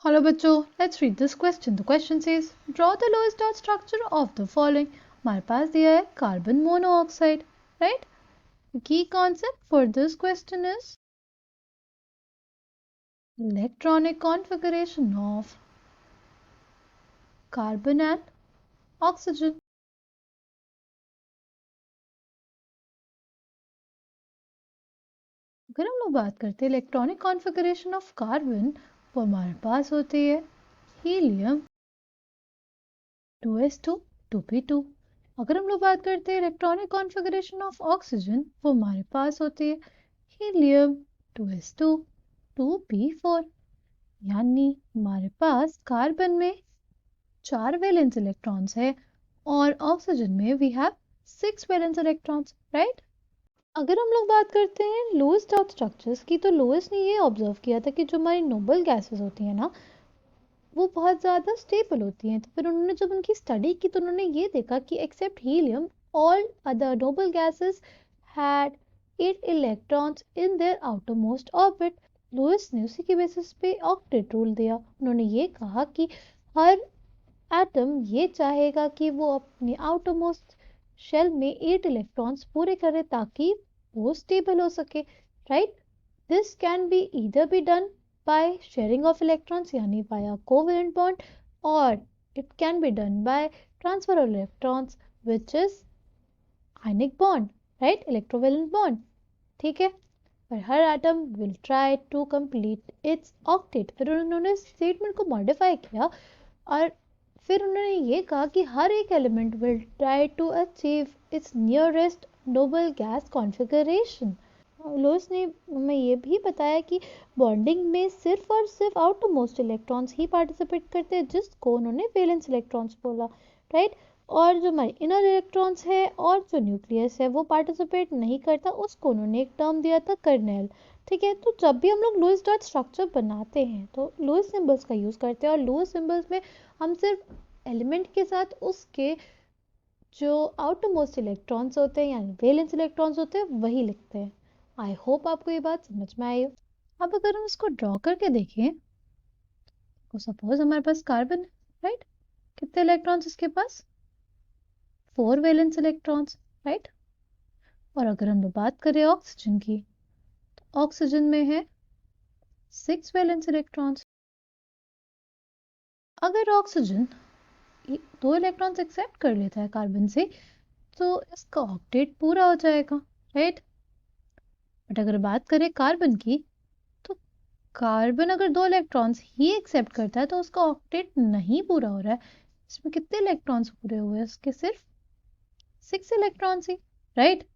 Hello बच्चों, let's read this question. The question says, draw the lowest dot structure of the following. हमारे पास दिया है carbon monoxide, right? The key concept for this question is electronic configuration of carbon and oxygen. अगर हम लोग बात करते हैं electronic configuration of carbon, वो हमारे पास होती है हीलियम 2s2 2p2। अगर हम लोग बात करते हैं इलेक्ट्रॉनिक कॉन्फ़िगरेशन ऑफ ऑक्सीजन, वो हमारे पास होती है हीलियम 2s2 2p4। यानी हमारे पास कार्बन में 4 वैलेंस इलेक्ट्रॉन्स है और ऑक्सीजन में we have 6 valence electrons, right? अगर हम लोग बात करते हैं लुईस डॉट स्ट्रक्चर्स की, तो लुईस ने ये ऑब्जर्व किया था कि जो हमारी नोबल गैसेस होती हैं ना, वो बहुत ज़्यादा स्टेबल होती हैं। तो फिर उन्होंने जब उनकी स्टडी की तो उन्होंने ये देखा कि except helium all other noble gases had 8 electrons in their outermost orbit. Lewis ने उसी के बेसिस पे ऑक्टेट रूल दिया। उन्होंने ये कहा कि हर एटम ये चाहेगा कि वो अपनी आउटरमोस्ट शेल में 8 इलेक्ट्रॉन्स पूरे करे ताकि वो स्टेबल हो सके, right? This can be either be done by sharing of electrons यानी by a covalent bond, or it can be done by transfer of electrons which is ionic bond, right? Electrovalent bond, ठीक है? पर हर atom will try to complete its octet। फिर उन्होंने statement को modify किया और फिर उन्होंने ये कहा कि हर एक element will try to achieve its nearest noble gas configuration। Lewis ने हमें ये भी बताया कि बॉन्डिंग में सिर्फ और सिर्फ आउटरमोस्ट इलेक्ट्रॉन्स ही पार्टिसिपेट करते हैं, जिसको उन्होंने वैलेंस इलेक्ट्रॉन्स बोला, राइट? और जो हमारे इनर इलेक्ट्रॉन्स है और जो न्यूक्लियस है वो पार्टिसिपेट नहीं करता, उसको उन्होंने एक टर्म दिया था कर्नेल, ठीक है? तो जब भी हम लोग लुईस डॉट स्ट्रक्चर बनाते हैं तो लुईस सिंबल्स का यूज़ करते हैं और लुईस सिंबल्स में हम सिर्फ एलिमेंट के साथ उसके जो आउटरमोस्ट इलेक्ट्रॉन्स होते हैं यानी वैलेंस इलेक्ट्रॉन्स होते हैं वही लिखते हैं। आई होप आपको ये बात समझ में आई हो। अब अगर हम इसको ड्रॉ करके देखें तो सपोज हमारे पास कार्बन है, राइट? कितने इलेक्ट्रॉन्स इसके पास? 4 वैलेंस इलेक्ट्रॉन्स, राइट? और अगर हम बात करें ऑक्सीजन की, तो ऑक्सीजन में है 6 वैलेंस इलेक्ट्रॉन्स। अगर ऑक्सीजन 2 इलेक्ट्रॉन्स एक्सेप्ट कर लेता है कार्बन से तो इसका ऑक्टेट पूरा हो जाएगा, राइट? बट अगर बात करें कार्बन की, तो कार्बन अगर 2 इलेक्ट्रॉन्स ही एक्सेप्ट करता है तो उसका ऑक्टेट नहीं पूरा हो रहा है। इसमें कितने इलेक्ट्रॉन्स पूरे हुए हैं? उसके सिर्फ 6 इलेक्ट्रॉन्स ही, राइट?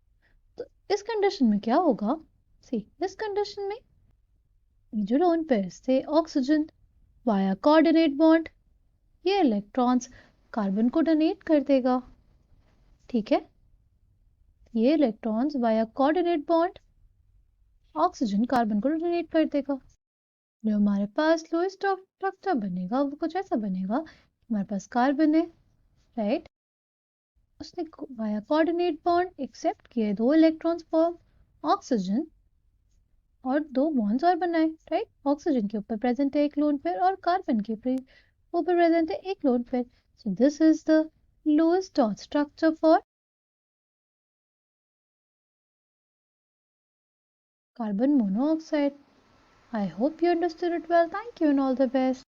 तो इस कंडीशन में क्या होगा? सी, इस कंडीशन में जो लोन पेयर्स थे ऑक्सीजन वाया कोऑर्डिनेट बॉन्ड, ये इलेक्ट्रॉन्स कार्बन को डोनेट कर देगा, ठीक है? ये electrons via coordinate bond oxygen carbon को डोनेट कर देगा। जो हमारे पास लोएस्ट स्ट्रक्चर बनेगा वो कुछ ऐसा बनेगा। हमारे पास कार्बन है, राइट? उसने वाया कोऑर्डिनेट बॉन्ड एक्सेप्ट किए 2 इलेक्ट्रॉन्स फॉर ऑक्सीजन और 2 बॉन्ड्स और बनाए, राइट? ऑक्सीजन के ऊपर प्रेजेंट है एक लोन पेयर और कार्बन के ऊपर प्रेजेंट है एक lone pair. So this is the lowest dot structure for carbon monoxide. I hope you understood it well. Thank you and all the best.